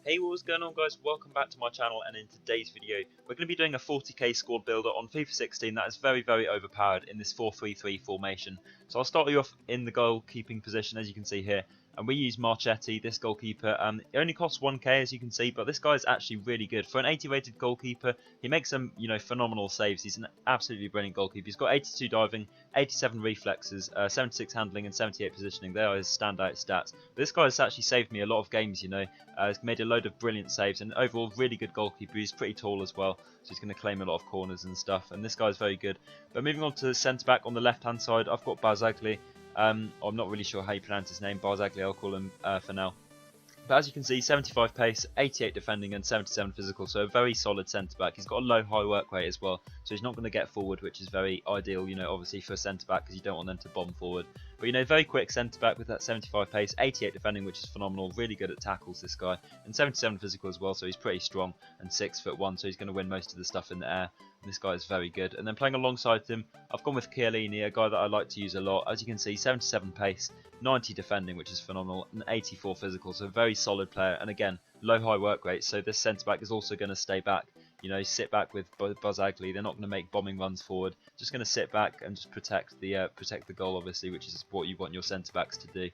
Hey, what's going on, guys? Welcome back to my channel, and in today's video we're going to be doing a 40k squad builder on FIFA 16 that is very overpowered in this 4-3-3 formation. So I'll start you off in the goalkeeping position, as you can see here, and we use Marchetti, this goalkeeper. It only costs 1k, as you can see, but this guy is actually really good. For an 80 rated goalkeeper, he makes some phenomenal saves. He's an absolutely brilliant goalkeeper. He's got 82 diving, 87 reflexes, 76 handling and 78 positioning. They are his standout stats. But this guy has actually saved me a lot of games, he's made a load of brilliant saves, and overall really good goalkeeper. He's pretty tall as well, so he's going to claim a lot of corners and stuff, and this guy's very good. But moving on to the centre back on the left hand side, I've got Barzagli. I'm not really sure how you pronounce his name. Barzagli, I'll call him for now. But as you can see, 75 pace, 88 defending and 77 physical, so a very solid centre back. He's got a low high work rate as well, so he's not going to get forward, which is very ideal, obviously for a centre back, because you don't want them to bomb forward. But very quick centre back with that 75 pace, 88 defending, which is phenomenal, really good at tackles, this guy, and 77 physical as well, so he's pretty strong, and 6'1", so he's going to win most of the stuff in the air. And this guy is very good. And then playing alongside him, I've gone with Chiellini, a guy that I like to use a lot. As you can see, 77 pace, 90 defending, which is phenomenal, and 84 physical, so a very solid player, and again, low high work rate, so this centre back is also going to stay back, sit back with Barzagli. They're not going to make bombing runs forward, just going to sit back and just protect the goal, obviously, which is what you want your centre backs to do.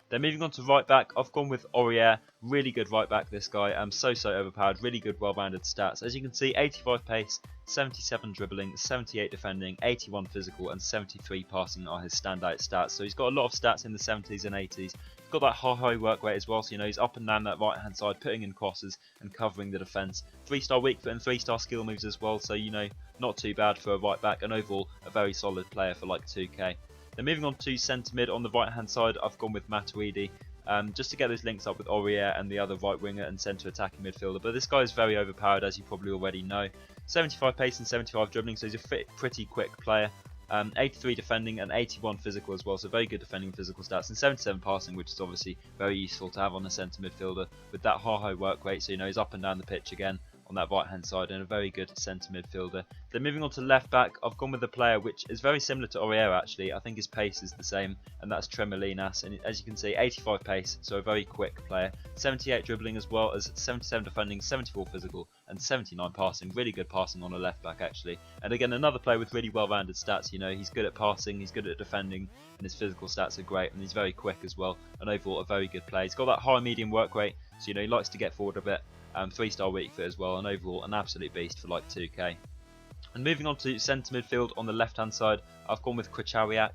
Then moving on to right back, I've gone with Aurier, really good right back, this guy, so overpowered, really good well-rounded stats. As you can see, 85 pace, 77 dribbling, 78 defending, 81 physical and 73 passing are his standout stats. So he's got a lot of stats in the 70s and 80s. He's got that high work rate as well, so he's up and down that right hand side, putting in crosses and covering the defence. 3-star weak foot and 3-star skill moves as well, so not too bad for a right back, and overall a very solid player for like 2k. Then moving on to centre mid on the right hand side, I've gone with Matuidi, just to get those links up with Aurier and the other right winger and centre attacking midfielder. But this guy is very overpowered, as you probably already know. 75 pace and 75 dribbling, so he's a pretty quick player. 83 defending and 81 physical as well, so very good defending and physical stats, and 77 passing, which is obviously very useful to have on a centre midfielder with that high work rate, so he's up and down the pitch again on that right hand side, and a very good centre midfielder. Then moving on to left back, I've gone with a player which is very similar to Aurier actually. I think his pace is the same, and that's Tremolinas, and as you can see, 85 pace, so a very quick player, 78 dribbling as well as 77 defending, 74 physical and 79 passing. Really good passing on a left back actually, and again another player with really well rounded stats. He's good at passing, he's good at defending, and his physical stats are great, and he's very quick as well, and overall a very good player. He's got that high medium work rate, so he likes to get forward a bit. 3-star weak foot as well, and overall an absolute beast for like 2k. And moving on to centre midfield on the left hand side, I've gone with Krychowiak,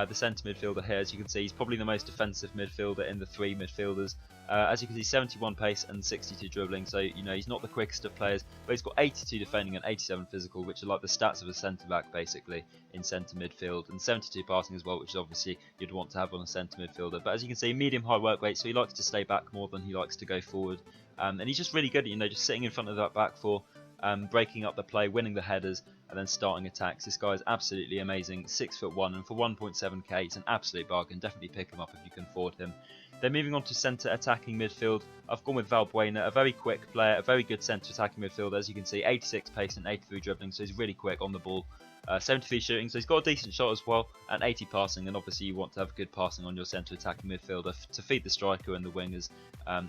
the centre midfielder here. As you can see, he's probably the most defensive midfielder in the three midfielders. As you can see, 71 pace and 62 dribbling, so he's not the quickest of players, but he's got 82 defending and 87 physical, which are like the stats of a centre back basically in centre midfield, and 72 passing as well, which is obviously you'd want to have on a centre midfielder. But as you can see, medium high work rate, so he likes to stay back more than he likes to go forward, and he's just really good at just sitting in front of that back four, breaking up the play, winning the headers, and then starting attacks. This guy is absolutely amazing, 6'1", and for 1.7k it's an absolute bargain. Definitely pick him up if you can afford him. Then moving on to centre attacking midfield, I've gone with Valbuena, a very quick player, a very good centre attacking midfielder. As you can see, 86 pace and 83 dribbling, so he's really quick on the ball. 73 shooting, so he's got a decent shot as well, and 80 passing, and obviously you want to have good passing on your centre attacking midfielder to feed the striker and the wingers.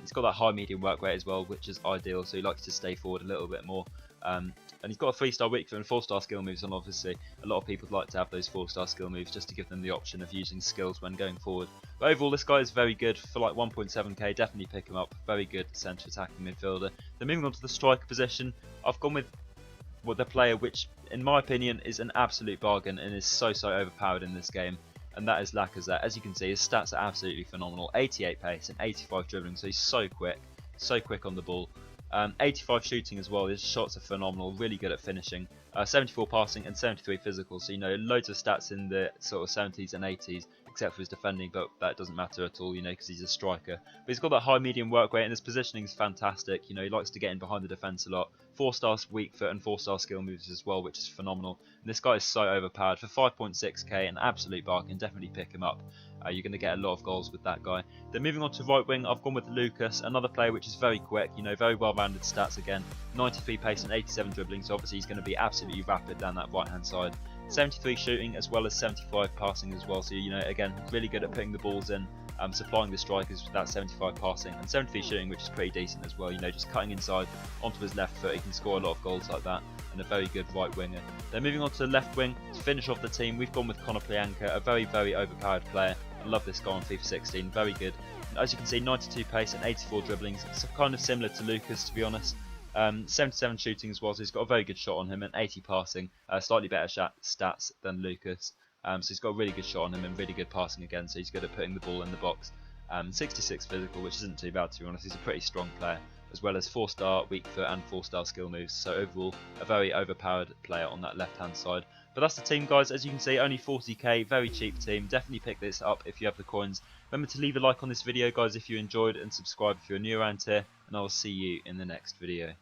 He's got that high medium work rate as well, which is ideal, so he likes to stay forward a little bit more. And he's got a 3-star weak foot and 4-star skill moves, and obviously a lot of people like to have those 4-star skill moves just to give them the option of using skills when going forward. But overall this guy is very good for like 1.7k, definitely pick him up, very good centre attacking midfielder. Then moving on to the striker position, I've gone with the player which in my opinion is an absolute bargain and is so overpowered in this game, and that is Lacazette. As you can see, his stats are absolutely phenomenal, 88 pace and 85 dribbling, so he's so quick on the ball. 85 shooting as well, his shots are phenomenal, really good at finishing. 74 passing and 73 physical, so loads of stats in the sort of 70s and 80s, except for his defending, but that doesn't matter at all, because he's a striker. But he's got that high medium work rate, and his positioning is fantastic. He likes to get in behind the defence a lot. 4-star weak foot and 4-star skill moves as well, which is phenomenal. And this guy is so overpowered for 5.6k, an absolute bargain. Definitely pick him up. You're going to get a lot of goals with that guy. Then moving on to right wing, I've gone with Lucas, another player which is very quick, very well rounded stats again, 93 pace and 87 dribbling, so obviously he's going to be absolutely rapid down that right hand side. 73 shooting as well as 75 passing as well, so again really good at putting the balls in, supplying the strikers with that 75 passing and 73 shooting, which is pretty decent as well. You know, just cutting inside onto his left foot, he can score a lot of goals like that, and a very good right winger. Then moving on to the left wing to finish off the team, we've gone with Conor Plianka, a very, very overpowered player. I love this guy on FIFA 16, very good. And as you can see, 92 pace and 84 dribblings. It's kind of similar to Lucas, to be honest. 77 shooting as well, so he's got a very good shot on him, and 80 passing, slightly better stats than Lucas. So he's got a really good shot on him and really good passing again, so he's good at putting the ball in the box. 66 physical, which isn't too bad, to be honest. He's a pretty strong player, as well as 4-star weak foot and 4-star skill moves, so overall a very overpowered player on that left hand side. But that's the team, guys. As you can see, only 40k, very cheap team. Definitely pick this up if you have the coins. Remember to leave a like on this video, guys, if you enjoyed, and subscribe if you're new around here, and I will see you in the next video.